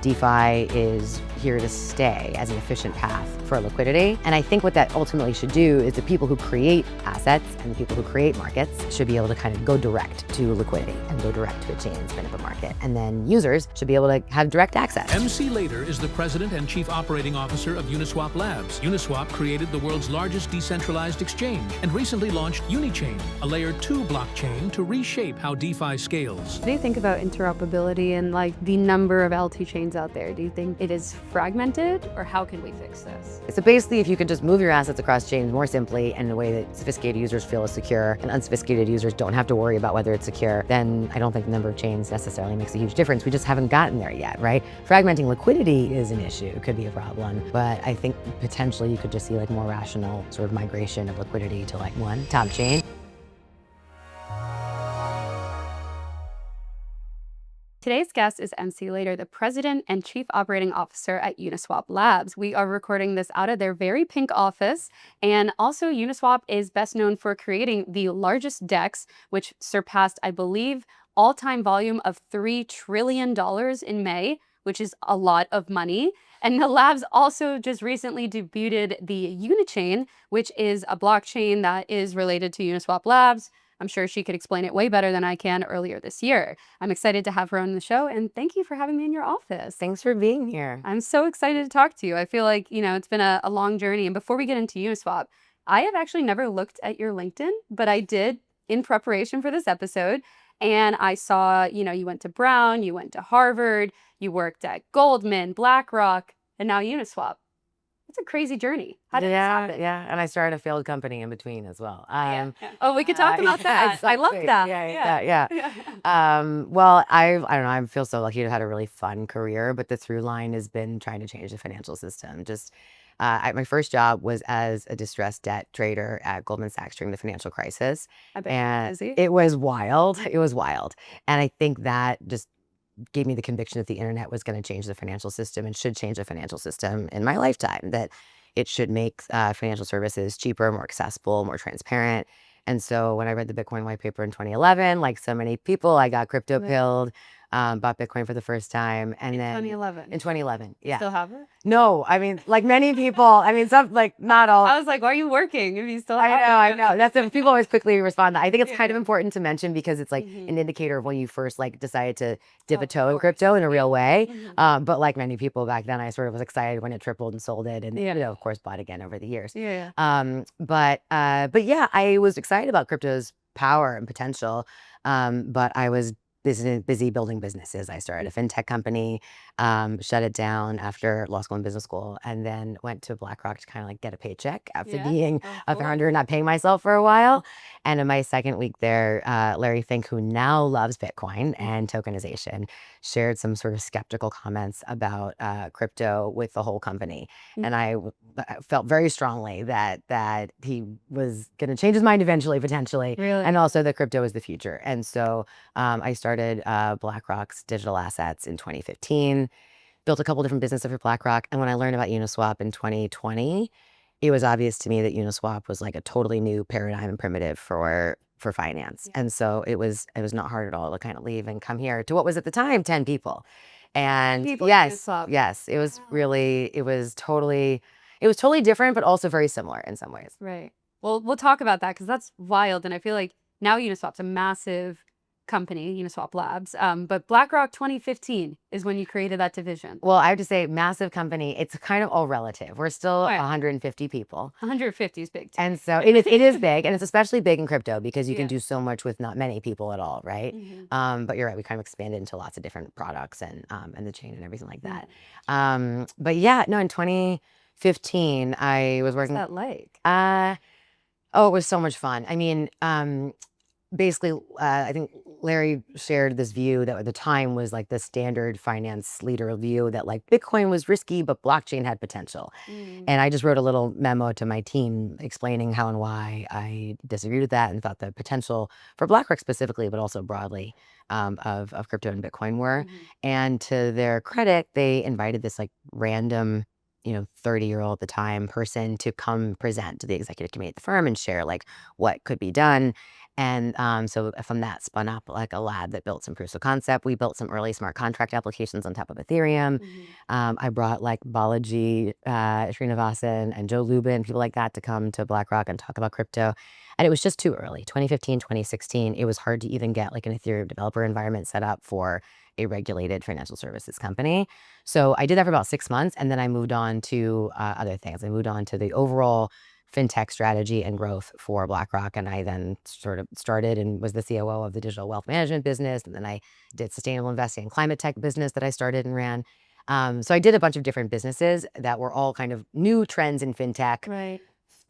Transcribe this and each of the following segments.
DeFi is here to stay as an efficient path for liquidity. And I think what that ultimately should do is the people who create assets and the people who create markets should be able to kind of go direct to liquidity and go direct to a chain and spin up a market. And then users should be able to have direct access. MC Later is the president and chief operating officer of Uniswap Labs. Uniswap created the world's largest decentralized exchange and recently launched Unichain, a layer 2 blockchain to reshape how DeFi scales. What do you think about interoperability and like the number of L2 chains out there? Do you think it is fragmented, or how can we fix this? So basically, if you could just move your assets across chains more simply and in a way that sophisticated users feel is secure and unsophisticated users don't have to worry about whether it's secure, then I don't think the number of chains necessarily makes a huge difference. We just haven't gotten there yet, right? Fragmenting liquidity is an issue, it could be a problem, but I think potentially you could just see like more rational sort of migration of liquidity to like one top chain. Today's guest is MC Later, the president and chief operating officer at Uniswap Labs. We are recording this out of their very pink office. And also Uniswap is best known for creating the largest DEX, which surpassed, I believe, all-time volume of $3 trillion in May, which is a lot of money. And the labs also just recently debuted the Unichain, which is a blockchain that is related to Uniswap Labs. I'm sure she could explain it way better than I can earlier this year. I'm excited to have her on the show, and thank you for having me in your office. Thanks for being here. I'm so excited to talk to you. I feel like, it's been a long journey. And before we get into Uniswap, I have actually never looked at your LinkedIn, but I did in preparation for this episode. And I saw, you went to Brown, you went to Harvard, you worked at Goldman, BlackRock, and now Uniswap. It's a crazy journey. How did this happen? Yeah, and I started a failed company in between as well. Oh, we could talk about that. I love that. Well, I don't know. I feel so lucky to have had a really fun career, but the through line has been trying to change the financial system. My first job was as a distressed debt trader at Goldman Sachs during the financial crisis. I bet And you're busy. it was wild. It was wild. And I think that just gave me the conviction that the internet was going to change the financial system and should change the financial system in my lifetime, that it should make financial services cheaper, more accessible, more transparent. And so when I read the Bitcoin white paper in 2011, like so many people, I got crypto pilled, bought Bitcoin for the first time. And then 2011. In 2011, yeah. Still have it? No, I mean, like many people, some, like not all. I was like, why are you working if you still have I it? know. That's people always quickly respond. I think it's kind of important to mention because it's like an indicator of when you first like decided to dip a toe in crypto in a real way. But like many people back then, I sort of was excited when it tripled and sold it, and of course, bought again over the years. But yeah, I was excited about crypto's power and potential. But I was busy building businesses. I started a fintech company, shut it down after law school and business school, and then went to BlackRock to kind of like get a paycheck after being a founder and not paying myself for a while. And in my second week there, Larry Fink, who now loves Bitcoin and tokenization, shared some sort of skeptical comments about crypto with the whole company. And I felt very strongly that he was going to change his mind eventually, potentially, and also that crypto is the future. And so I started BlackRock's digital assets in 2015, built a couple different businesses for BlackRock. And when I learned about Uniswap in 2020, it was obvious to me that Uniswap was like a totally new paradigm and primitive for finance. And so it was not hard at all to kind of leave and come here to what was at the time 10 people. And yes, it was really, it was totally different, but also very similar in some ways. Right. Well, we'll talk about that because that's wild. And I feel like now Uniswap's a massive company, Uniswap Labs. But BlackRock 2015 is when you created that division. Well, I have to say massive company, it's kind of all relative. We're still 150 people. 150 is big too. And so it is big, and it's especially big in crypto because you can do so much with not many people at all, right? But you're right, we kind of expanded into lots of different products and the chain and everything like that. But yeah, no, in 2015, I was working. What's that like? It was so much fun. I mean, basically, I think Larry shared this view that at the time was like the standard finance leader view that like Bitcoin was risky, but blockchain had potential. And I just wrote a little memo to my team explaining how and why I disagreed with that and thought the potential for BlackRock specifically, but also broadly of crypto and Bitcoin were. And to their credit, they invited this like random 30-year-old at the time person to come present to the executive committee at the firm and share like what could be done. And so from that spun up like a lab that built some proofs of concept. We built some early smart contract applications on top of Ethereum. I brought like Balaji Srinivasan and Joe Lubin, people like that, to come to BlackRock and talk about crypto. And it was just too early. 2015, 2016, it was hard to even get like an Ethereum developer environment set up for a regulated financial services company. So I did that for about 6 months, and then I moved on to other things. I moved on to the overall fintech strategy and growth for BlackRock, and I then sort of started and was the COO of the digital wealth management business, and then I did sustainable investing and climate tech business that I started and ran. So I did a bunch of different businesses that were all kind of new trends in fintech. Right.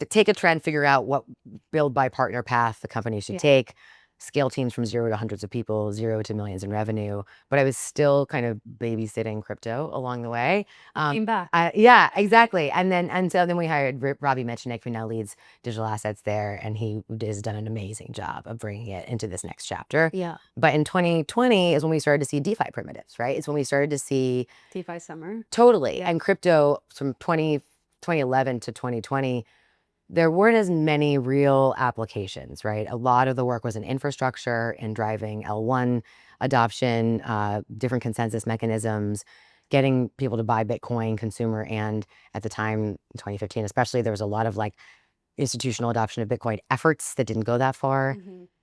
To take a trend, figure out what build by partner path the company should take, scale teams from 0 to hundreds of people, 0 to millions in revenue. But I was still kind of babysitting crypto along the way. Came back. Yeah, exactly. So then we hired Robbie Metchnick, who now leads digital assets there, and he has done an amazing job of bringing it into this next chapter. Yeah. But in 2020 is when we started to see DeFi primitives, right? It's when we started to see DeFi summer. totally. Yeah. And crypto from 2011 to 2020, there weren't as many real applications, right? A lot of the work was in infrastructure and driving L1 adoption, different consensus mechanisms, getting people to buy Bitcoin, consumer, and at the time, in 2015 especially, there was a lot of like institutional adoption of Bitcoin efforts that didn't go that far.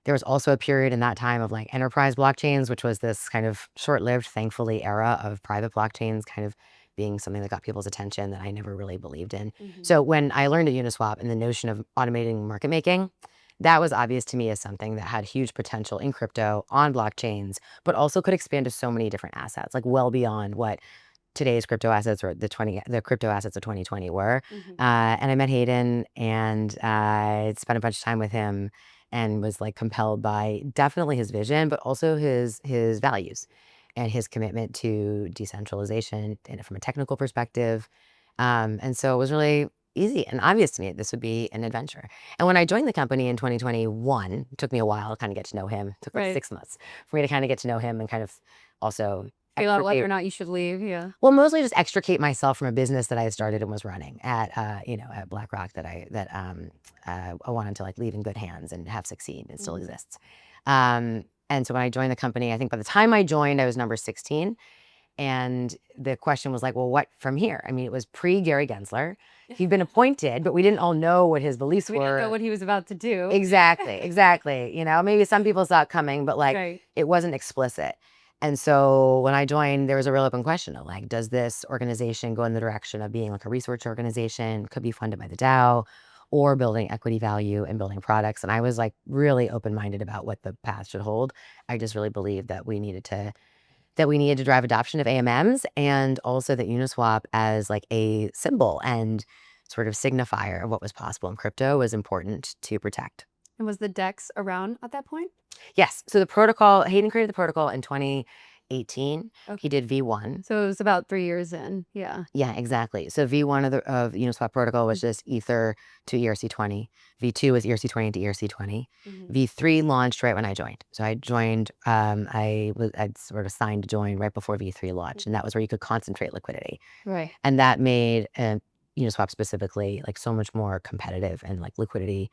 There was also a period in that time of like enterprise blockchains, which was this kind of short-lived, thankfully, era of private blockchains kind of being something that got people's attention that I never really believed in. So when I learned at Uniswap and the notion of automating market making, that was obvious to me as something that had huge potential in crypto on blockchains, but also could expand to so many different assets, like well beyond what today's crypto assets or the crypto assets of 2020 were. And I met Hayden and I spent a bunch of time with him and was like compelled by definitely his vision, but also his values and his commitment to decentralization and from a technical perspective. And so it was really easy and obvious to me that this would be an adventure. And when I joined the company in 2021, it took me a while to kind of get to know him. It took like 6 months for me to kind of get to know him and kind of also figure out whether or not you should leave. Yeah. well, mostly just extricate myself from a business that I started and was running at at BlackRock that I wanted to like leave in good hands and have succeed. It still exists. And so when I joined the company, I think by the time I joined, I was number 16. And the question was like, well, what from here? I mean, it was pre Gary Gensler. He'd been appointed, but we didn't all know what his beliefs were. We didn't know what he was about to do. Exactly. Maybe some people saw it coming, but like it wasn't explicit. And so when I joined, there was a real open question of like, does this organization go in the direction of being like a research organization, could be funded by the DAO, or building equity value and building products? And I was like really open-minded about what the path should hold. I just really believed that we needed to drive adoption of AMMs, and also that Uniswap as like a symbol and sort of signifier of what was possible in crypto was important to protect. And was the DEX around at that point? Yes. So the protocol, Hayden created the protocol in 2018. He did V1. So it was about 3 years in. Yeah. Yeah, exactly. So V1 of Uniswap protocol was just Ether to ERC20. V2 was ERC20 to ERC20. V3 launched right when I joined. So I joined, I'd sort of signed to join right before V3 launched. And that was where you could concentrate liquidity. Right. And that made Uniswap specifically like so much more competitive and like liquidity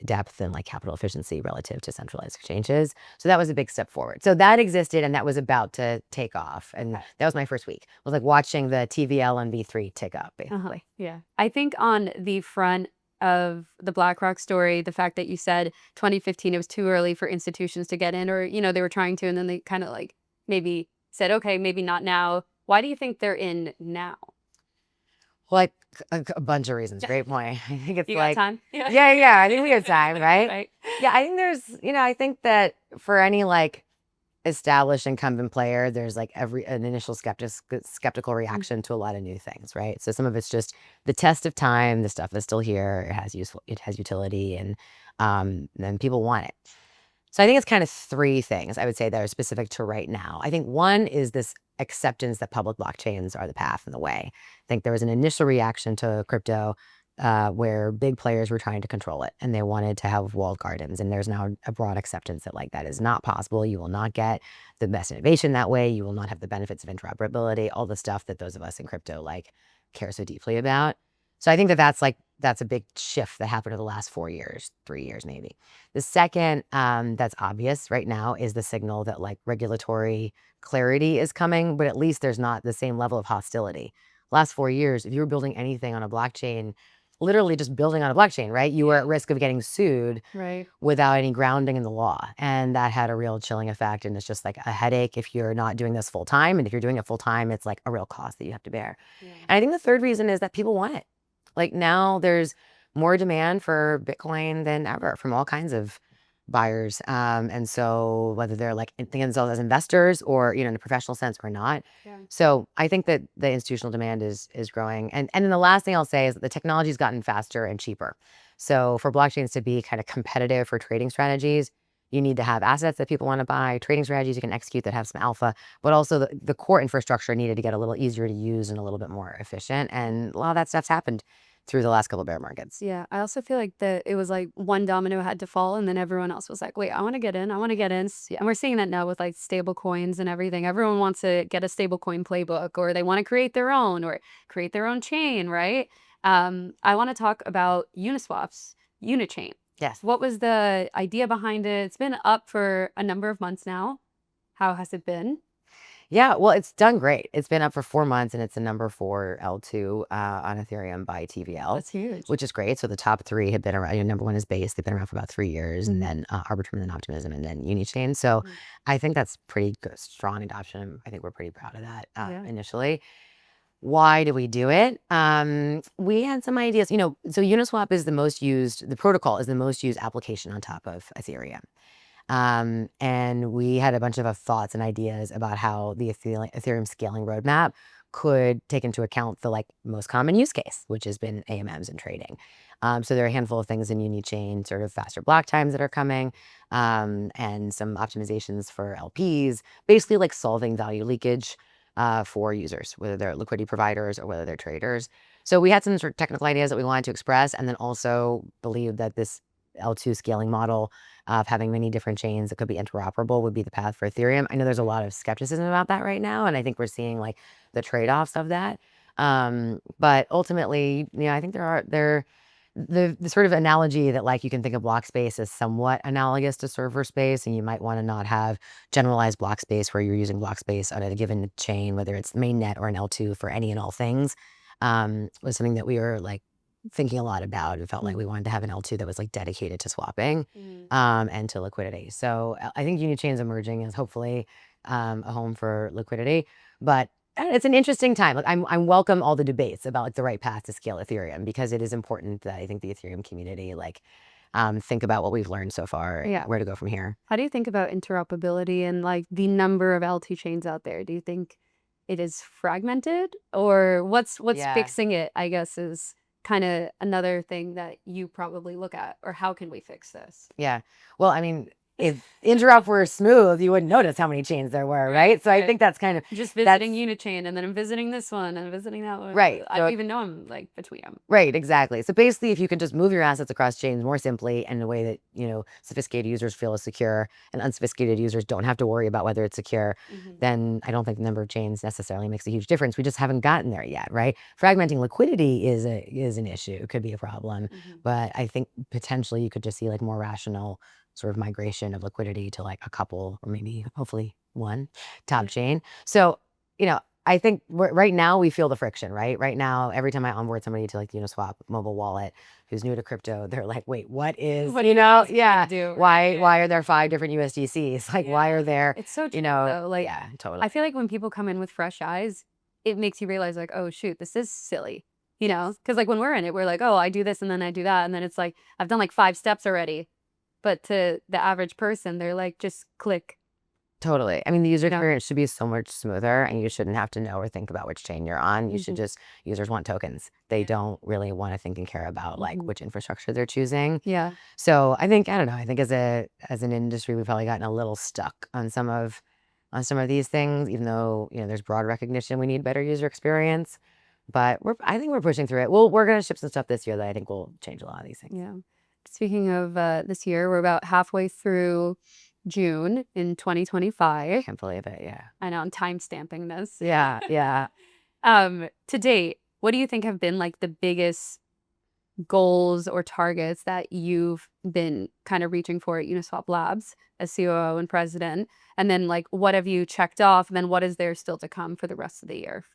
depth and like capital efficiency relative to centralized exchanges. So that was a big step forward. So that existed and that was about to take off. And that was my first week. I was like watching the TVL and V3 tick up basically. Yeah. I think on the front of the BlackRock story, the fact that you said 2015, it was too early for institutions to get in, or, they were trying to, and then they kind of like maybe said, okay, maybe not now. Why do you think they're in now? Well, like a bunch of reasons. Great point. I think it's you like got time? Yeah. I think we have time, right? Right. Yeah, I think there's, I think that for any like established incumbent player, there's like an initial skeptical reaction to a lot of new things, right? So some of it's just the test of time, the stuff is still here, it has utility, and then people want it. So I think it's kind of 3 things I would say that are specific to right now. I think one is this acceptance that public blockchains are the path and the way. I think there was an initial reaction to crypto where big players were trying to control it and they wanted to have walled gardens. And there's now a broad acceptance that like that is not possible. You will not get the best innovation that way. You will not have the benefits of interoperability, all the stuff that those of us in crypto like care so deeply about. So I think that that's a big shift that happened over the last 4 years, 3 years maybe. The second that's obvious right now is the signal that like regulatory clarity is coming, but at least there's not the same level of hostility. Last 4 years, if you were building anything on a blockchain, literally just building on a blockchain, right? You were at risk of getting sued Right. without any grounding in the law. And that had a real chilling effect. And it's just like a headache if you're not doing this full time. And if you're doing it full time, it's like a real cost that you have to bear. Yeah. And I think the third reason is that people want it. Like now there's more demand for Bitcoin than ever from all kinds of buyers. And so whether they're like thinking themselves as investors or, in a professional sense or not. Yeah. So I think that the institutional demand is growing. And then the last thing I'll say is that the technology's gotten faster and cheaper. So for blockchains to be kind of competitive for trading strategies, you need to have assets that people want to buy, trading strategies you can execute that have some alpha, but also the core infrastructure needed to get a little easier to use and a little bit more efficient. And a lot of that stuff's happened through the last couple of bear markets. Yeah, I also feel like it was like one domino had to fall, and then everyone else was like, "Wait, I want to get in. I want to get in." And we're seeing that now with like stable coins and everything. Everyone wants to get a stable coin playbook, or they want to create their own, or create their own chain, right? I want to talk about Uniswap's Unichain. Yes. What was the idea behind it? It's been up for a number of months now. How has it been? Yeah, well, it's done great. It's been up for 4 months, and it's the number 4 L2 on Ethereum by TVL, That's huge. which is great. So the top three have been around. Number one is Base. They've been around for about 3 years, and then Arbitrum, and then Optimism, and then Unichain. So I think that's pretty good, strong adoption. I think we're pretty proud of that initially. Why do we do it? We had some ideas. So Uniswap is the protocol is the most used application on top of Ethereum. And we had a bunch of thoughts and ideas about how the Ethereum scaling roadmap could take into account the like most common use case, which has been AMMs and trading. So there are a handful of things in Unichain, sort of faster block times that are coming, and some optimizations for LPs, basically like solving value leakage for users, whether they're liquidity providers or whether they're traders. So we had some sort of technical ideas that we wanted to express, and then also believe that this L2 scaling model of having many different chains that could be interoperable would be the path for Ethereum. I know there's a lot of skepticism about that right now, and I think we're seeing like the trade-offs of that. But ultimately, I think the sort of analogy that like you can think of block space as somewhat analogous to server space, and you might want to not have generalized block space where you're using block space on a given chain, whether it's mainnet or an L2 for any and all things, was something that we were like thinking a lot about. It felt like we wanted to have an L2 that was like dedicated to swapping and to liquidity. So I think Unichain is emerging as hopefully a home for liquidity, but it's an interesting time. Like I'm welcome all the debates about like the right path to scale Ethereum, because it is important that I think the Ethereum community like think about what we've learned so far, where to go from here. How do you think about interoperability and like the number of L2 chains out there? Do you think it is fragmented, or what's fixing it, I guess, is kind of another thing that you probably look at, or how can we fix this? Yeah. Well, I mean, if interop were smooth, you wouldn't notice how many chains there were, right? So I think that's kind of just visiting Unichain, and then I'm visiting this one and visiting that one. Right. I don't even know I'm like between them. Right, exactly. So basically, if you can just move your assets across chains more simply and in a way that, sophisticated users feel is secure and unsophisticated users don't have to worry about whether it's secure, then I don't think the number of chains necessarily makes a huge difference. We just haven't gotten there yet, right? Fragmenting liquidity is an issue. It could be a problem. But I think potentially you could just see like more rational sort of migration of liquidity to like a couple, or maybe hopefully one top chain. So, I think right now we feel the friction, right? Right now, every time I onboard somebody to like the Uniswap mobile wallet who's new to crypto, they're like, wait, what is, What do? why are there 5 different USDCs? Like, why are there, It's so true, though. Like, yeah, totally. I feel like when people come in with fresh eyes, it makes you realize like, oh shoot, this is silly, because like when we're in it, we're like, oh, I do this and then I do that, and then it's like I've done like 5 steps already. But to the average person, they're like, just click. Totally. I mean, the user experience should be so much smoother, and you shouldn't have to know or think about which chain you're on. You should just, users want tokens. They don't really want to think and care about like which infrastructure they're choosing. Yeah. So I think as an industry, we've probably gotten a little stuck on some of these things, even though, there's broad recognition we need better user experience. But I think we're pushing through it. We're going to ship some stuff this year that I think will change a lot of these things. Yeah. Speaking of this year, we're about halfway through June in 2025. I can't believe it. Yeah. I know, I'm time stamping this. Yeah. Yeah. To date, what do you think have been like the biggest goals or targets that you've been kind of reaching for at Uniswap Labs as COO and president? And then like, what have you checked off? And then what is there still to come for the rest of the year?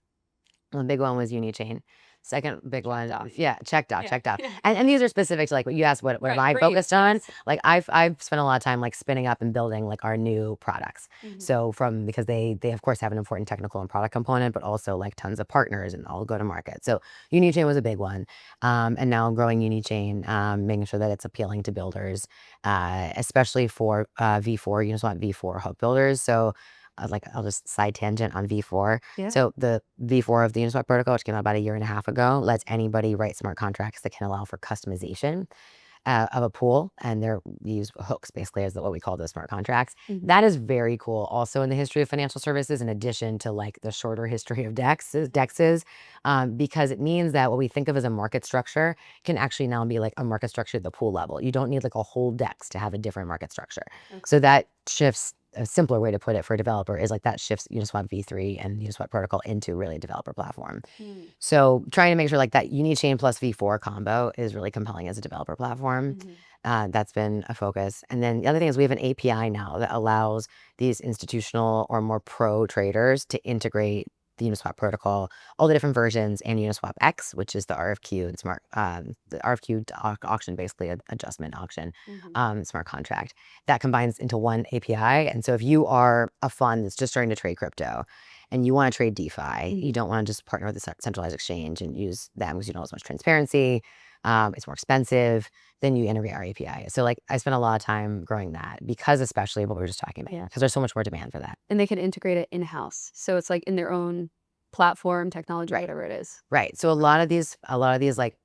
One big one was Unichain. Second big one, off. yeah, checked out, Yeah, checked out. yeah. And these are specific to like what you asked, what am Right, I for you, focused on? yes. Like I've spent a lot of time like spinning up and building like our new products. Mhm. So because they of course have an important technical and product component, but also like tons of partners and all go to market. So Unichain was a big one. And now growing Unichain, making sure that it's appealing to builders, especially for V4, Uniswap V4 hook builders. So I'll just side tangent on V4. Yeah. So the V4 of the Uniswap protocol, which came out about a year and a half ago, lets anybody write smart contracts that can allow for customization of a pool, and they're use hooks basically as what we call those smart contracts. That is very cool. Also in the history of financial services, in addition to like the shorter history of dexes, because it means that what we think of as a market structure can actually now be like a market structure at the pool level. You don't need like a whole dex to have a different market structure. Okay. So that shifts. A simpler way to put it for a developer is like that shifts Uniswap V3 and Uniswap protocol into really a developer platform. So trying to make sure like that Unichain plus V4 combo is really compelling as a developer platform. That's been a focus. And then the other thing is we have an API now that allows these institutional or more pro traders to integrate the Uniswap protocol, all the different versions, and Uniswap X, which is the RFQ and the RFQ auction, basically adjustment auction, smart contract that combines into one API. And so if you are a fund that's just starting to trade crypto and you want to trade DeFi, you don't want to just partner with a centralized exchange and use them because you don't have as much transparency. It's more expensive. Then you integrate our API. So like I spent a lot of time growing that because especially what we were just talking about, because there's so much more demand for that. And they can integrate it in-house. So it's like in their own platform, technology, whatever it is. Right. So a lot of these like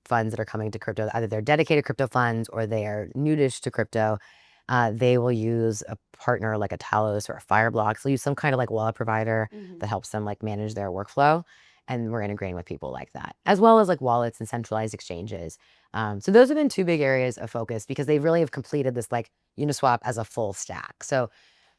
funds that are coming to crypto, either they're dedicated crypto funds or they are nudish to crypto, they will use a partner like a Talos or a Fireblocks. They'll use some kind of like wallet provider that helps them like manage their workflow. And we're integrating with people like that, as well as like wallets and centralized exchanges. So those have been two big areas of focus because they really have completed this like Uniswap as a full stack. So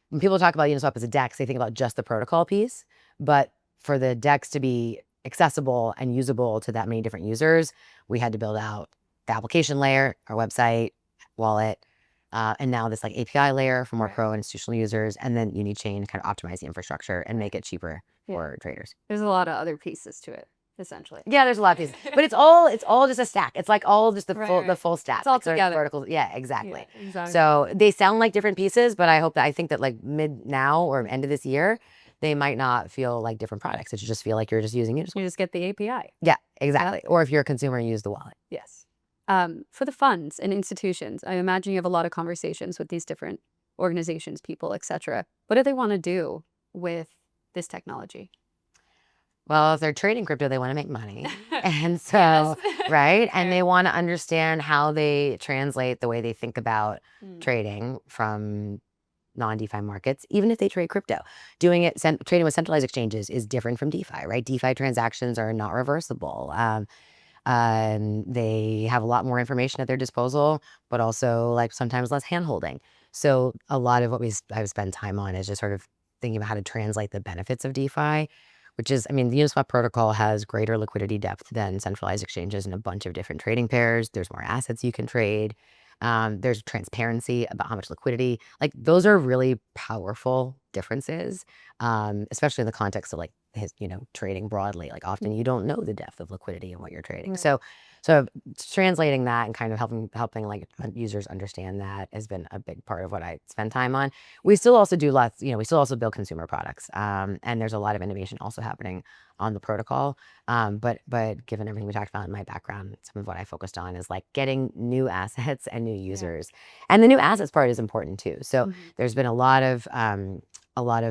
when people talk about Uniswap as a DEX, they think about just the protocol piece. But for the DEX to be accessible and usable to that many different users, we had to build out the application layer, our website, wallet, and now this like API layer for more pro and institutional users, and then Unichain kind of optimize the infrastructure and make it cheaper for traders. There's a lot of other pieces to it, essentially. Yeah, there's a lot of pieces, but it's all just a stack. It's like all just the full stack. It's all like, together. Verticals. Yeah, exactly. Yeah, exactly. So they sound like different pieces, but I think that like mid now or end of this year, they might not feel like different products. It should just feel like you're just using Uniswap. You just get the API. Yeah, exactly. Or if you're a consumer, use the wallet. Yes. For the funds and institutions, I imagine you have a lot of conversations with these different organizations, people, etc. What do they want to do with this technology? Well, if they're trading crypto, they want to make money. And so, right? And they want to understand how they translate the way they think about trading from non-DeFi markets, even if they trade crypto. Trading with centralized exchanges is different from DeFi, right? DeFi transactions are not reversible. They have a lot more information at their disposal, but also like sometimes less hand-holding. So a lot of what I've spent time on is just sort of thinking about how to translate the benefits of DeFi, which is, I mean, the Uniswap protocol has greater liquidity depth than centralized exchanges in a bunch of different trading pairs. There's more assets you can trade. There's transparency about how much liquidity. Like those are really powerful differences, especially in the context of like trading broadly. Like often you don't know the depth of liquidity in what you're trading. So translating that and kind of helping like users understand that has been a big part of what I spend time on. We still also do lots, we still also build consumer products. And there's a lot of innovation also happening on the protocol. But given everything we talked about in my background, some of what I focused on is like getting new assets and new users. And the new assets part is important too. So there's been a lot of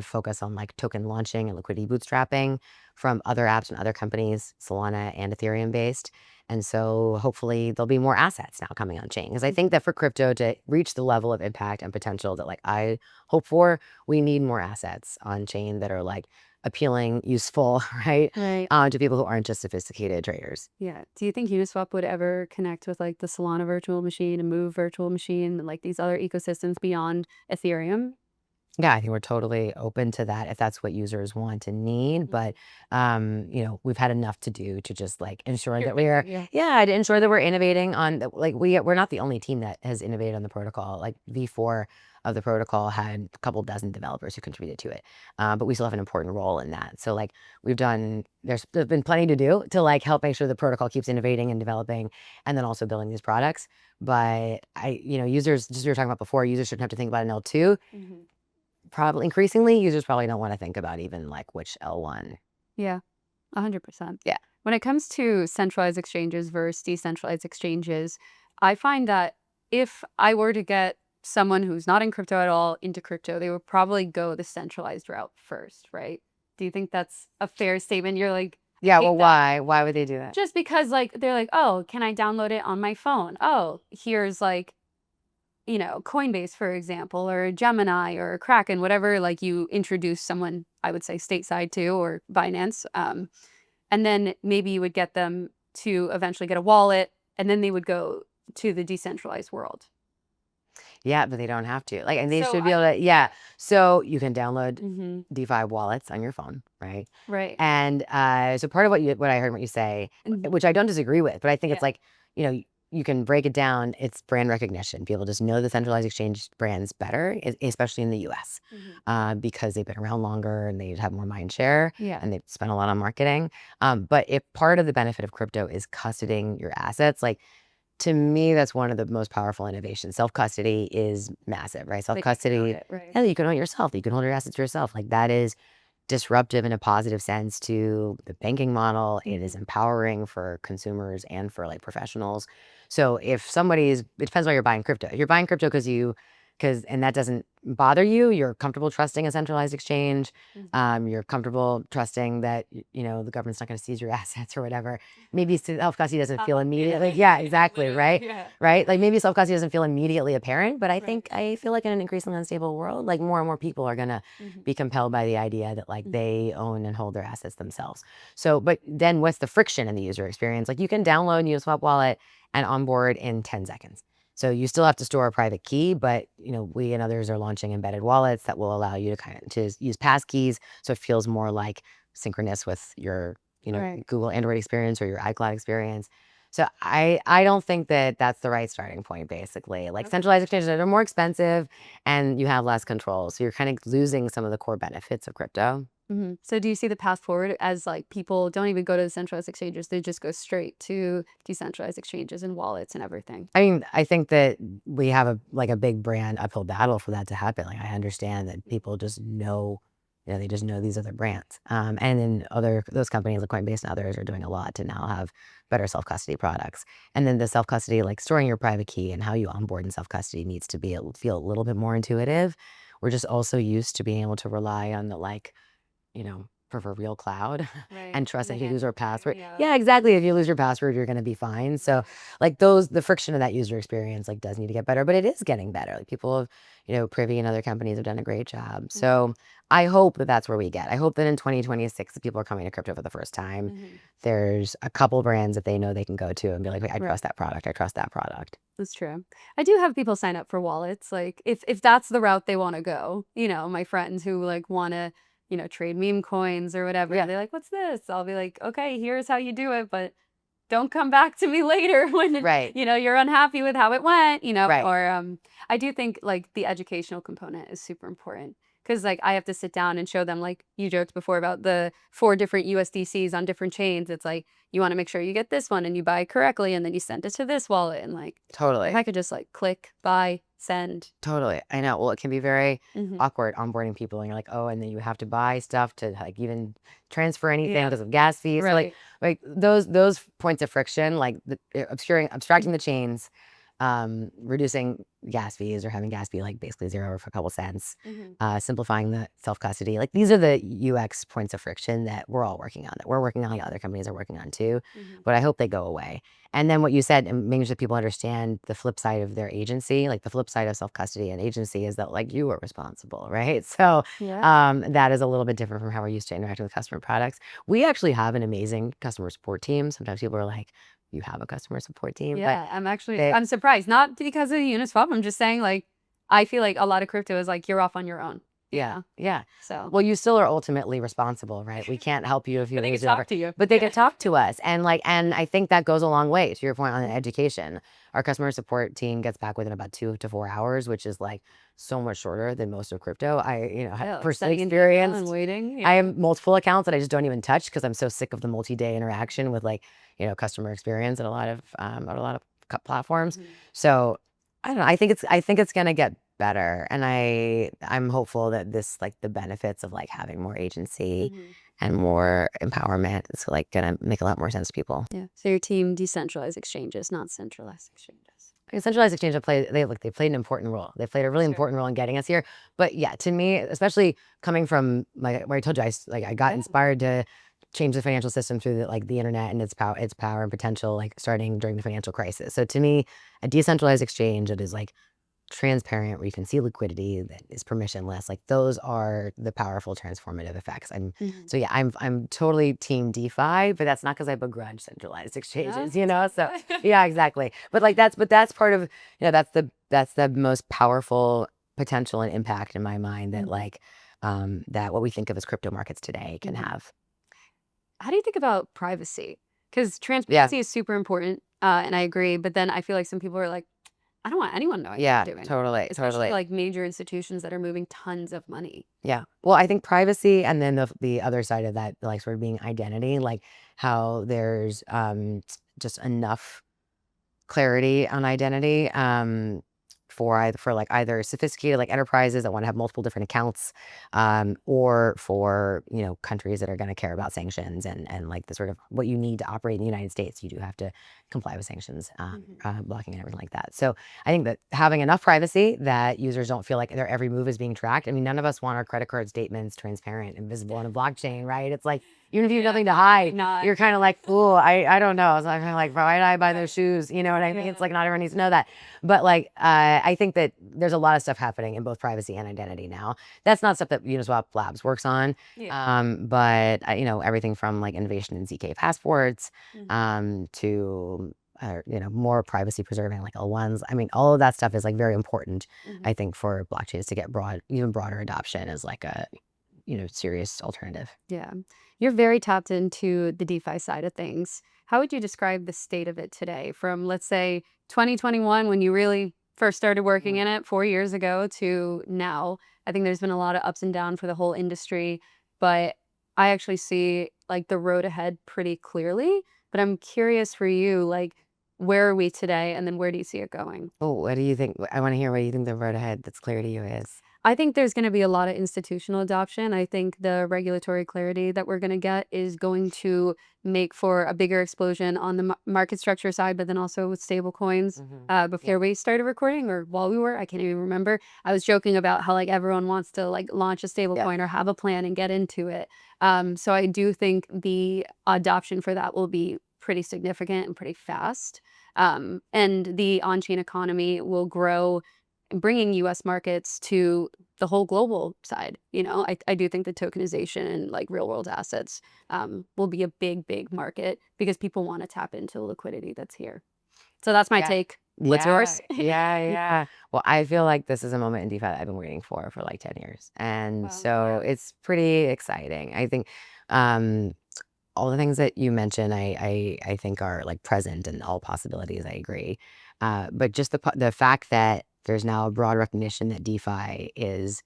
focus on like token launching and liquidity bootstrapping from other apps and other companies, Solana and Ethereum based. And so hopefully there'll be more assets now coming on chain. Because I think that for crypto to reach the level of impact and potential that like I hope for, we need more assets on chain that are like appealing, useful, right? To people who aren't just sophisticated traders. Yeah. Do you think Uniswap would ever connect with like the Solana virtual machine and Move virtual machine and like these other ecosystems beyond Ethereum? Yeah, I think we're totally open to that if that's what users want and need. But we've had enough to do to just like ensure that we're to ensure that we're innovating on like we're not the only team that has innovated on the protocol. Like V4 of the protocol had a couple dozen developers who contributed to it. But we still have an important role in that. So like there's been plenty to do to like help make sure the protocol keeps innovating and developing and then also building these products. But users, just we were talking about before, users shouldn't have to think about an L2. Probably increasingly, users probably don't want to think about even like which L1. Yeah, 100%. Yeah. When it comes to centralized exchanges versus decentralized exchanges, I find that if I were to get someone who's not in crypto at all into crypto, they would probably go the centralized route first, right? Do you think that's a fair statement? You're like, Yeah, hate well, that. why? Why would they do that? Just because like they're like, oh, can I download it on my phone? Oh, here's like, Coinbase, for example, or Gemini or Kraken, whatever, like you introduce someone, I would say stateside to, or Binance. And then maybe you would get them to eventually get a wallet, and then they would go to the decentralized world. Yeah, but they don't have to. Like, and they So should be able to. Yeah, so you can download Mm-hmm. DeFi wallets on your phone, right? Right. And so part of what I heard what you say, Mhm. which I don't disagree with, but I think it's Yeah. like you can break it down. It's brand recognition. People just know the centralized exchange brands better, especially in the U.S. Because they've been around longer and they have more mind share Yeah. and they've spent a lot on marketing. But if part of the benefit of crypto is custodying your assets, like to me, that's one of the most powerful innovations. Self-custody is massive, right? They can own Self-custody, it, right. yeah, you can own it yourself. You can hold your assets yourself. Like that is disruptive in a positive sense to the banking model. It is empowering for consumers and for like professionals. So if it depends why you're buying crypto. If you're buying crypto and that doesn't bother you, you're comfortable trusting a centralized exchange. You're comfortable trusting that, the government's not going to seize your assets or whatever. Maybe self-custody doesn't feel immediately. Yeah, exactly. Right. Yeah. Right. Like maybe self-custody doesn't feel immediately apparent, but I feel like in an increasingly unstable world, like more and more people are going to be compelled by the idea that like they own and hold their assets themselves. So, but then what's the friction in the user experience? Like you can download Uniswap wallet and onboard in 10 seconds. So you still have to store a private key, but we and others are launching embedded wallets that will allow you to use passkeys, so it feels more like synchronous with your Right. Google Android experience or your iCloud experience. So I don't think that that's the right starting point. Basically, like centralized exchanges are more expensive and you have less control, so you're kind of losing some of the core benefits of crypto. So do you see the path forward as like people don't even go to the centralized exchanges, they just go straight to decentralized exchanges and wallets and everything? I mean, I think that we have a big brand uphill battle for that to happen. Like I understand that people just know, they just know these other brands. And then those companies like Coinbase and others are doing a lot to now have better self-custody products. And then the self-custody, like storing your private key and how you onboard in self-custody needs to feel a little bit more intuitive. We're just also used to being able to rely on the proverbial cloud and trust that if you lose your password. Yeah, exactly. If you lose your password, you're going to be fine. So like the friction of that user experience like does need to get better, but it is getting better. Like people have, Privy and other companies have done a great job. So I hope that that's where we get. I hope that in 2026, if people are coming to crypto for the first time, there's a couple brands that they know they can go to and be like, wait, I trust that product. I trust that product. That's true. I do have people sign up for wallets. Like if that's the route they want to go, my friends who like want to, trade meme coins or whatever. Yeah. They're like, what's this? I'll be like, okay, here's how you do it, but don't come back to me later when Right. you're unhappy with how it went, Right. or I do think like the educational component is super important. Because like I have to sit down and show them, like you joked before about the 4 different USDCs on different chains. It's like you want to make sure you get this one and you buy it correctly, and then you send it to this wallet, and like Totally. if I could just like click, buy, send. Totally. I know. Well, it can be very Mhm. awkward onboarding people and you're like, oh, and then you have to buy stuff to like even transfer anything Yeah. because of gas fees. So, Right. like those points of friction, like abstracting the chains, reducing gas fees or having gas be like basically zero for a couple cents, simplifying the self-custody. Like these are the UX points of friction that we're all working on, that we're working on, like other companies are working on too. But I hope they go away. And then what you said, and making sure people understand the flip side of their agency, like the flip side of self-custody and agency is that like you are responsible, right? So Yeah. that is a little bit different from how we're used to interacting with customer products. We actually have an amazing customer support team. Sometimes people are like, you have a customer support team? Yeah, I'm surprised. Not because of Uniswap. I'm just saying, like, I feel like a lot of crypto is like you're off on your own. Yeah. Yeah. So Well, you still are ultimately responsible, right? We can't help you if you they lose can your talk to you. but they can talk to us. And I think that goes a long way to your point on education. Our customer support team gets back within about 2 to 4 hours, which is like so much shorter than most of crypto. Yeah, like Personally sending an email and experienced. waiting. I have multiple accounts that I just don't even touch because I'm so sick of the multi-day interaction with customer experience and a lot of platforms. So I don't know. I think it's gonna get better, and I'm hopeful that this the benefits of having more agency and more empowerment is gonna make a lot more sense to people. Yeah. So your team decentralized exchanges, not centralized exchanges. Centralized exchange they played an important role. They played a really important role in getting us here. But yeah, to me, especially coming from where I told you I got inspired to change the financial system through the internet and its power and potential starting during the financial crisis. So to me, a decentralized exchange that is transparent, where you can see liquidity, that is permissionless, those are the powerful transformative effects. So yeah, I'm totally team DeFi, but that's not because I begrudge centralized exchanges, so yeah, exactly. But that's part of, that's the most powerful potential and impact in my mind that that what we think of as crypto markets today can have. How do you think about privacy? Because Yeah. transparency is super important, and I agree. But then I feel like some people are like, I don't want anyone knowing what Yeah, I'm doing. totally, Especially totally. major institutions that are moving tons of money. Yeah. Well, I think privacy, and then the other side of that, sort of being identity, how there's just enough clarity on identity for either sophisticated enterprises that want to have multiple different accounts, or for countries that are going to care about sanctions and the sort of what you need to operate in the United States. You do have to comply with sanctions, blocking and everything like that. So I think that having enough privacy that users don't feel like their every move is being tracked. I mean, none of us want our credit card statements transparent and visible on a blockchain, right? It's even if you have nothing to hide, you're kind of oh, I don't know. So I'm kind of why did I buy those shoes? You know what I mean? It's not everyone needs to know that. But I think that there's a lot of stuff happening in both privacy and identity now. That's not stuff that Uniswap Labs works on. But everything from innovation in ZK passports, to more privacy preserving L1s. I mean, all of that stuff is very important. I think for blockchains to get even broader adoption as a serious alternative. Yeah. You're very tapped into the DeFi side of things. How would you describe the state of it today from, let's say, 2021, when you really first started working in it 4 years ago, to now? I think there's been a lot of ups and downs for the whole industry, but I actually see the road ahead pretty clearly. But I'm curious for you, where are we today, and then where do you see it going? Oh, what do you think? I want to hear what you think the road ahead that's clear to you is. I think there's going to be a lot of institutional adoption. I think the regulatory clarity that we're going to get is going to make for a bigger explosion on the market structure side, but then also with stable coins. Before we started recording, or while we were, I can't even remember, I was joking about how everyone wants to launch a stable coin or have a plan and get into it. So I do think the adoption for that will be pretty significant and pretty fast. And the on-chain economy will grow, bringing U.S. markets to the whole global side. I do think the tokenization and real world assets will be a big market because people want to tap into the liquidity that's here. So that's my take. What's yours? Yeah. Well, I feel like this is a moment in DeFi that I've been waiting for 10 years. And so it's pretty exciting. I think all the things that you mentioned, I think are present in all possibilities. I agree. But just the fact that there's now a broad recognition that DeFi is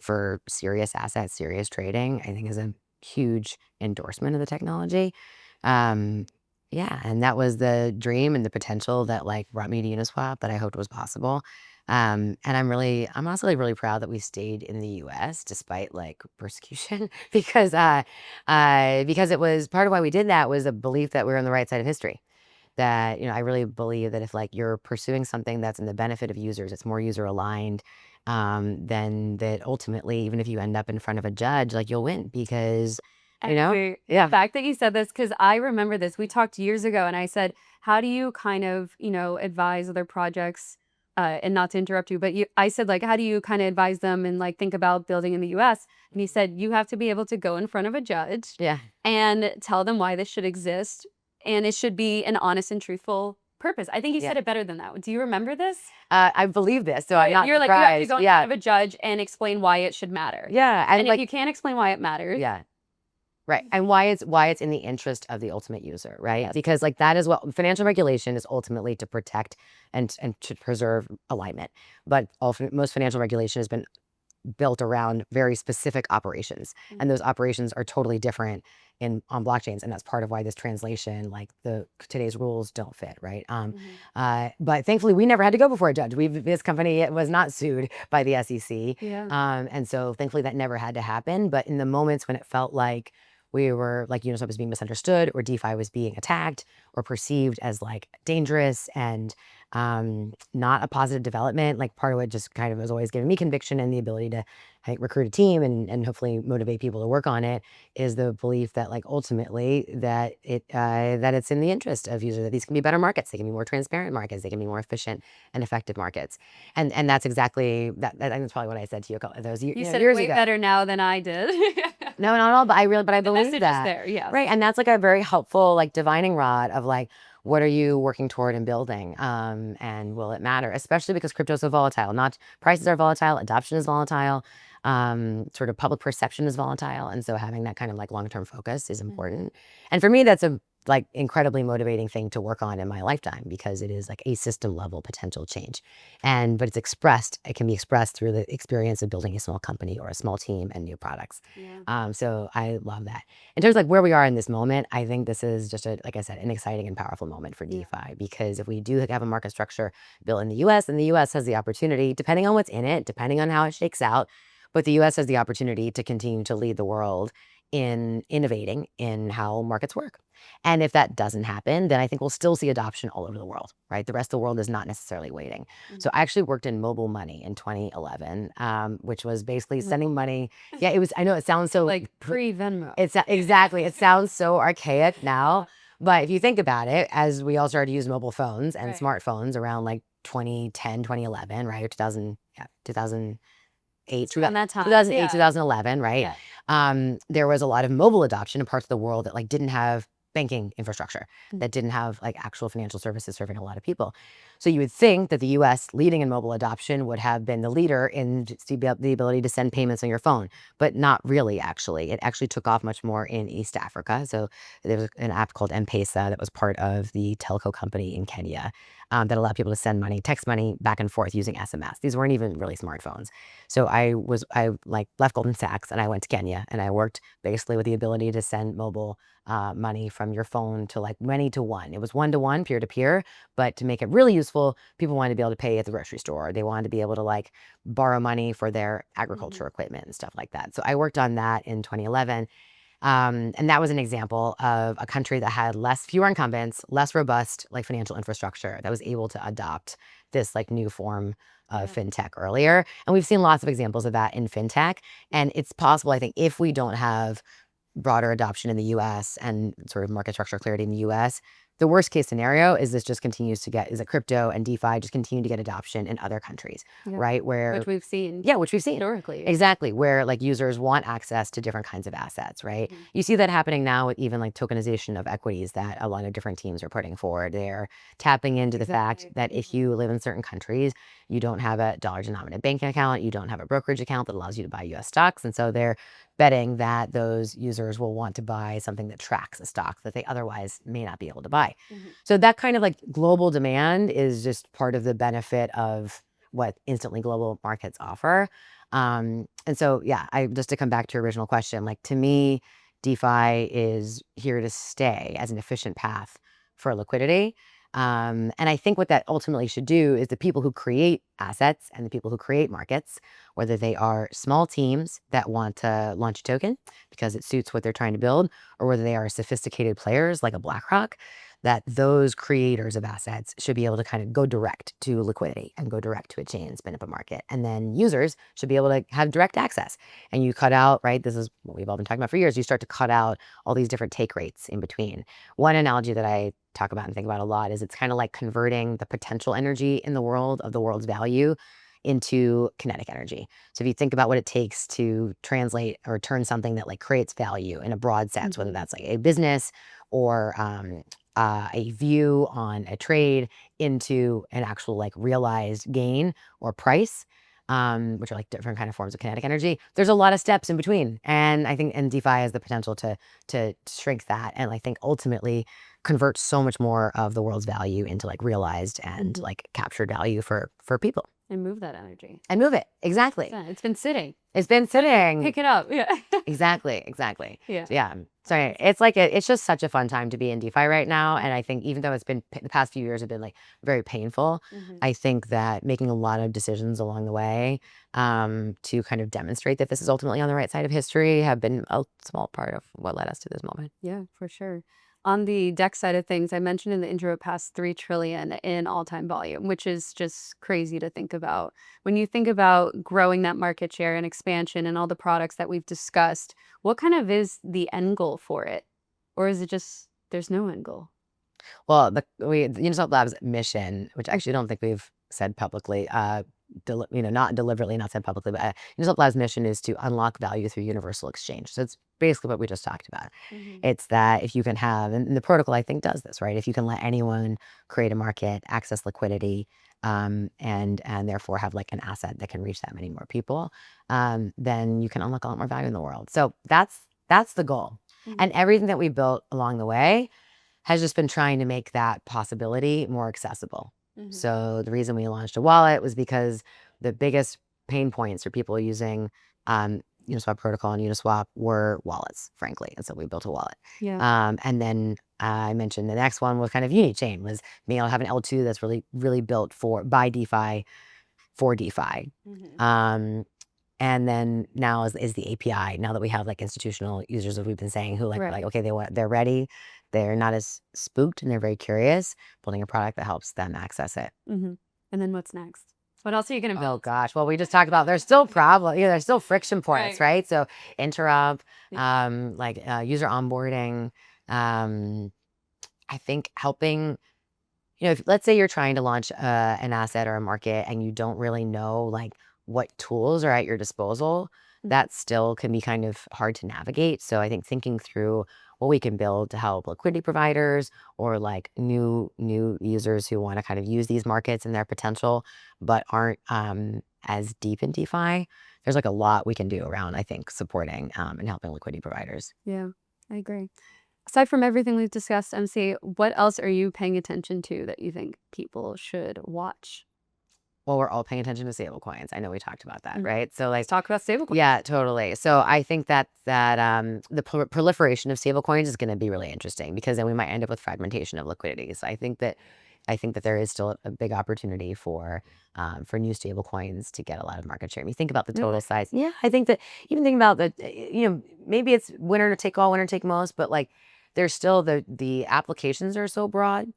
for serious assets, serious trading, I think is a huge endorsement of the technology. Yeah, and that was the dream and the potential that brought me to Uniswap, that I hoped was possible. And I'm also really proud that we stayed in the U.S. despite persecution because it was part of why we did that was a belief that we were on the right side of history. That I really believe that if you're pursuing something that's in the benefit of users, it's more user aligned, then that ultimately, even if you end up in front of a judge, you'll win because Actually, the fact that you said this, because I remember this, we talked years ago, and I said, how do you kind of, advise other projects, and not to interrupt you, but I said, how do you kind of advise them and think about building in the US? And he said, you have to be able to go in front of a judge Yeah. and tell them why this should exist. And it should be an honest and truthful purpose. I think you Yeah. said it better than that. Do you remember this? I believe this, so I'm not You're like, you have to surprised. go in Yeah. front of a judge and explain why it should matter. Yeah. And And if you can't explain why it matters, yeah. Right. And why it's in the interest of the ultimate user, right? Yes. Because like that is what financial regulation is ultimately to protect and to preserve alignment. But most financial regulation has been built around very specific operations. And those operations are totally different on blockchains. And that's part of why this translation, like today's rules don't fit, right? But thankfully we never had to go before a judge. This company was not sued by the SEC. Yeah. And so thankfully that never had to happen. But in the moments when it felt like we were like Uniswap was being misunderstood or DeFi was being attacked or perceived as like dangerous and not a positive development, like part of what just kind of was always giving me conviction and the ability to recruit a team and hopefully motivate people to work on it is the belief that like ultimately that it's in the interest of users that these can be better markets, they can be more transparent markets, they can be more efficient and effective markets, and that's exactly that. I think that's probably what I said to you a couple of those You said years it way ago. better now than I did. No, not at all. But I believe message is that. there, yes. Right. And that's like a very helpful like divining rod of like, what are you working toward and building? And will it matter? Especially because crypto is so volatile. Not prices are volatile, adoption is volatile, sort of public perception is volatile. And so having that kind of like long-term focus is important. And for me, that's a like incredibly motivating thing to work on in my lifetime because it is like a system level potential change. But it can be expressed through the experience of building a small company or a small team and new products. Yeah. So I love that. In terms of like where we are in this moment, I think this is just like I said, an exciting and powerful moment for DeFi because if we do have a market structure built in the US, then the US has the opportunity, depending on what's in it, depending on how it shakes out, but the US has the opportunity to continue to lead the world in innovating in how markets work. And if that doesn't happen, then I think we'll still see adoption all over the world, right? The rest of the world is not necessarily waiting. So I actually worked in mobile money in 2011, which was basically sending money. Yeah, it was, I know it sounds so Like pre-Venmo. Exactly. It sounds so archaic now. But if you think about it, as we all started to use mobile phones and smartphones around like 2010, 2011, right? Or 2008, Around that time. 2008, 2011, right? Yeah. There was a lot of mobile adoption in parts of the world that like didn't have banking infrastructure, that didn't have like actual financial services serving a lot of people. So you would think that the US leading in mobile adoption would have been the leader in the ability to send payments on your phone, but not really actually. It actually took off much more in East Africa. So there was an app called M-Pesa that was part of the telco company in Kenya that allowed people to send money, text money back and forth using SMS. These weren't even really smartphones. So I like left Goldman Sachs and I went to Kenya and I worked basically with the ability to send mobile money from your phone to like many to one. It was one-to-one, peer-to-peer, but to make it really useful, people wanted to be able to pay at the grocery store. They wanted to be able to like borrow money for their agriculture equipment and stuff like that. So I worked on that in 2011. And that was an example of a country that had fewer incumbents, less robust like financial infrastructure that was able to adopt this like new form of fintech earlier. And we've seen lots of examples of that in fintech. And it's possible, I think, if we don't have broader adoption in the US and sort of market structure clarity in the US, the worst case scenario is this just continues to get, is that crypto and DeFi just continue to get adoption in other countries, right? Which we've seen. Yeah, which we've seen. Historically. Exactly, where like users want access to different kinds of assets, right? You see that happening now with even like tokenization of equities that a lot of different teams are putting forward. They're tapping into the fact that if you live in certain countries, you don't have a dollar-denominated bank account, you don't have a brokerage account that allows you to buy US stocks. And so they're betting that those users will want to buy something that tracks a stock that they otherwise may not be able to buy. So that kind of like global demand is just part of the benefit of what instantly global markets offer. And so, yeah, just to come back to your original question, like to me, DeFi is here to stay as an efficient path for liquidity. And I think what that ultimately should do is the people who create assets and the people who create markets, whether they are small teams that want to launch a token because it suits what they're trying to build, or whether they are sophisticated players like a BlackRock, that those creators of assets should be able to kind of go direct to liquidity and go direct to a chain, spin up a market. And then users should be able to have direct access. And you cut out, right? This is what we've all been talking about for years. You start to cut out all these different take rates in between. One analogy that I talk about and think about a lot is it's kind of like converting the potential energy in the world of the world's value into kinetic energy. So if you think about what it takes to translate or turn something that like creates value in a broad sense, whether that's like a business or a view on a trade into an actual like realized gain or price, which are like different kind of forms of kinetic energy. There's a lot of steps in between, and I think DeFi has the potential to shrink that, and I think ultimately convert so much more of the world's value into like realized and like captured value for people. And move that energy. And move it. Exactly. Yeah, it's been sitting. It's been sitting. Pick it up. Yeah. Exactly. Yeah. Yeah. So it's like it's just such a fun time to be in DeFi right now. And I think even though it's been the past few years have been like very painful, I think that making a lot of decisions along the way to kind of demonstrate that this is ultimately on the right side of history have been a small part of what led us to this moment. Yeah, for sure. On the DEX side of things, I mentioned in the intro past 3 trillion in all-time volume, which is just crazy to think about. When you think about growing that market share and expansion and all the products that we've discussed, what kind of is the end goal for it? Or is it just there's no end goal? Well, the Uniswap Labs mission, which I actually don't think we've said publicly, not deliberately not said publicly, but Uniswap Labs mission is to unlock value through universal exchange. So it's basically what we just talked about. It's that if you can have, and the protocol I think does this, right? If you can let anyone create a market, access liquidity, and therefore have like an asset that can reach that many more people, then you can unlock a lot more value in the world. So that's the goal. And everything that we built along the way has just been trying to make that possibility more accessible. So the reason we launched a wallet was because the biggest pain points for people using Uniswap protocol and Uniswap were wallets, frankly. And so we built a wallet. Yeah. And then I mentioned the next one was kind of Unichain, was being able to have an L2 that's really, really built by DeFi for DeFi. And then now is the API. Now that we have like institutional users, as we've been saying, who like okay, they're ready, they're not as spooked, and they're very curious. Building a product that helps them access it. And then what's next? What else are you going to build? Oh gosh, well we just talked about there's still there's still friction points, right? So interop, user onboarding. I think helping. If let's say you're trying to launch an asset or a market and you don't really know like what tools are at your disposal, that still can be kind of hard to navigate. So I think thinking through what we can build to help liquidity providers or like new users who want to kind of use these markets and their potential, but aren't as deep in DeFi, there's like a lot we can do around, I think, supporting and helping liquidity providers. Yeah, I agree. Aside from everything we've discussed, MC, what else are you paying attention to that you think people should watch? Well, we're all paying attention to stablecoins. I know we talked about that, right? So like, Let's talk about stablecoins. Yeah, totally. So I think that the proliferation of stablecoins is going to be really interesting because then we might end up with fragmentation of liquidity. So I think that there is still a big opportunity for new stablecoins to get a lot of market share. I mean, think about the total size. Yeah, I think that even think about maybe it's winner take all, winner take most, but like there's still the applications are so broad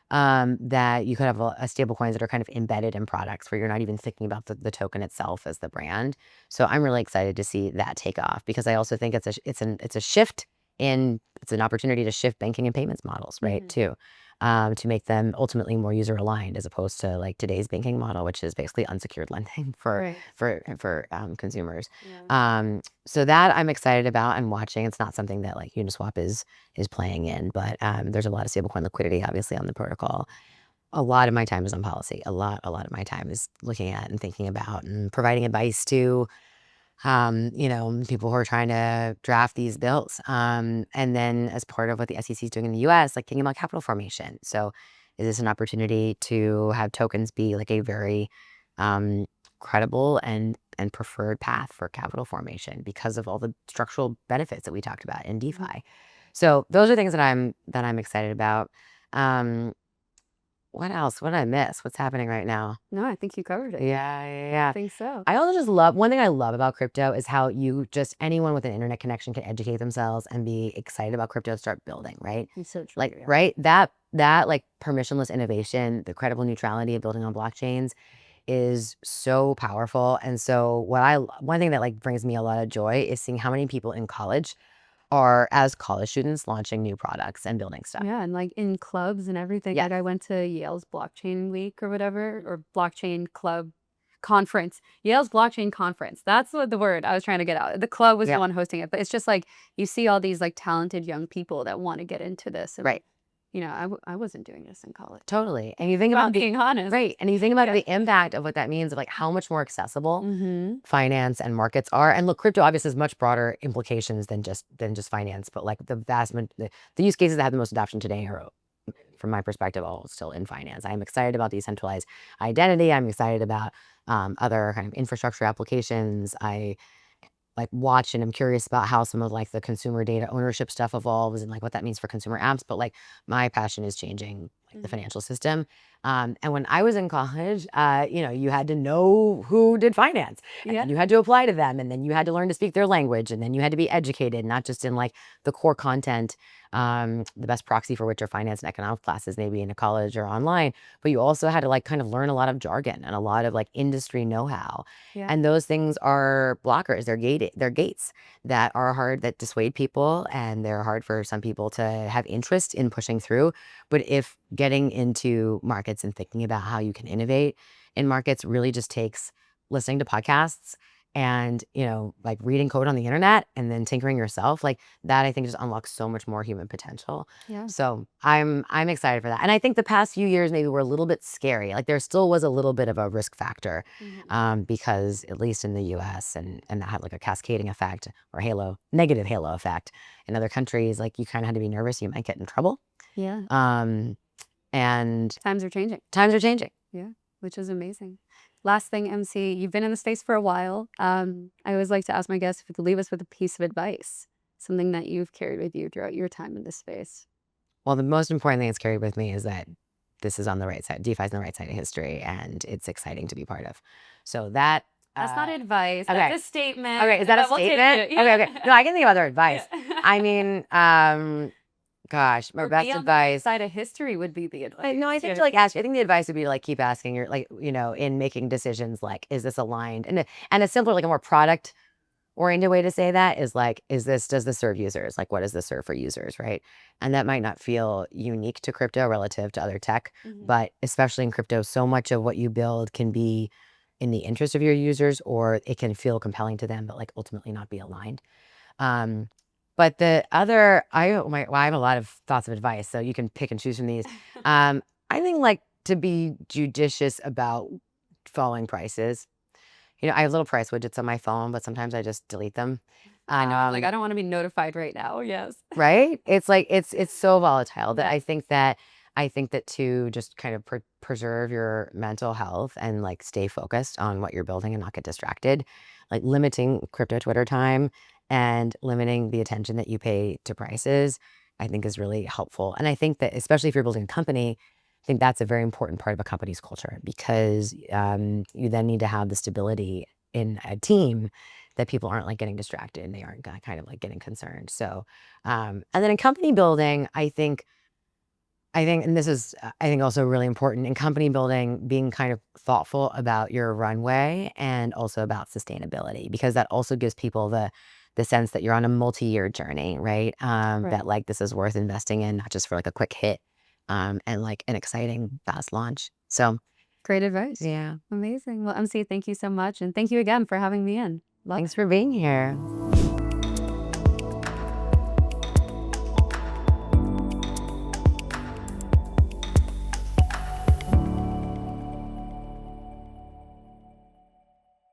that you could have a stablecoins that are kind of embedded in products where you're not even thinking about the token itself as the brand. So I'm really excited to see that take off because I also think it's a shift it's an opportunity to shift banking and payments models, right? Too. To make them ultimately more user aligned as opposed to like today's banking model, which is basically unsecured lending for consumers. So that I'm excited about and watching. It's not something that like Uniswap is playing in, but there's a lot of stablecoin liquidity obviously on the protocol. A lot of my time is on policy. A lot of my time is looking at and thinking about and providing advice to people who are trying to draft these bills. And then as part of what the SEC is doing in the US, like thinking about capital formation. So is this an opportunity to have tokens be like a very credible and preferred path for capital formation because of all the structural benefits that we talked about in DeFi? So those are things that I'm excited about. What else? What did I miss? What's happening right now? No, I think you covered it. Yeah. I think so. I also just one thing I love about crypto is how anyone with an internet connection can educate themselves and be excited about crypto and start building, right? Like, right? That like permissionless innovation, the credible neutrality of building on blockchains is so powerful. And so one thing that like brings me a lot of joy is seeing how many people in college are as college students launching new products and building stuff. Yeah, and like in clubs and everything. Like I went to Yale's blockchain week or whatever, or blockchain club conference. Yale's blockchain conference. That's what the word I was trying to get out. The club was the one hosting it, but it's just like you see all these like talented young people that want to get into this. And, I wasn't doing this in college. Totally. And you think About about the, being honest. right. And you think about Yeah. the impact of what that means of like how much more accessible Mm-hmm. finance and markets are. And look, crypto obviously has much broader implications than just finance, but like the use cases that have the most adoption today are, from my perspective, all still in finance. I'm excited about decentralized identity. I'm excited about other kind of infrastructure applications. I like watch and I'm curious about how some of like the consumer data ownership stuff evolves and like what that means for consumer apps. But like my passion is changing like the financial system. And when I was in college, you had to know who did finance, and then you had to apply to them, and then you had to learn to speak their language, and then you had to be educated, not just in like the core content, the best proxy for which are finance and economics classes, maybe in a college or online, but you also had to like kind of learn a lot of jargon and a lot of like industry know-how. Yeah. And those things are blockers. They're gates that are hard, that dissuade people, and they're hard for some people to have interest in pushing through. But if getting into markets and thinking about how you can innovate in markets really just takes listening to podcasts and, like reading code on the internet and then tinkering yourself, like that, I think just unlocks so much more human potential. Yeah. So I'm excited for that. And I think the past few years maybe were a little bit scary. Like there still was a little bit of a risk factor, because at least in the US and that had like a cascading effect or negative halo effect. In other countries, like you kind of had to be nervous you might get in trouble. Yeah. And Times are changing. times are changing. Yeah, which is amazing. Last thing, MC, you've been in the space for a while. I always like to ask my guests if you could leave us with a piece of advice, something that you've carried with you throughout your time in this space. Well, the most important thing that's carried with me is that this is on the right side. DeFi is on the right side of history, and it's exciting to be part of. So that's not advice. okay. That's a statement. Okay, is that a But we'll take statement? it. Yeah. Okay. No, I can think of other advice. Yeah. I mean, gosh, my Or best be on the advice. side of history would be the advice. No, I think to like ask. I think the advice would be to like keep asking your like in making decisions like, is this aligned? And a simpler, like a more product oriented way to say that is like, does this serve users? Like, what does this serve for users, right? And that might not feel unique to crypto relative to other tech, but especially in crypto, so much of what you build can be in the interest of your users, or it can feel compelling to them, but like ultimately not be aligned. But the other, I have a lot of thoughts of advice, so you can pick and choose from these. I think like to be judicious about following prices. I have little price widgets on my phone, but sometimes I just delete them. I know, like I don't want to be notified right now. Yes. Right? It's like it's so volatile that Yeah. I think that to just kind of preserve your mental health and like stay focused on what you're building and not get distracted, like limiting crypto Twitter time and limiting the attention that you pay to prices, I think is really helpful. And I think that especially if you're building a company, I think that's a very important part of a company's culture, because you then need to have the stability in a team that people aren't like getting distracted and they aren't kind of like getting concerned. So, and then in company building, I think, and this is, I think also really important in company building, being kind of thoughtful about your runway and also about sustainability, because that also gives people the sense that you're on a multi-year journey, right? That like this is worth investing in, not just for like a quick hit, and like an exciting fast launch. So great advice. yeah. Amazing. Well, MC, thank you so much. And thank you again for having me in. Thanks for being here.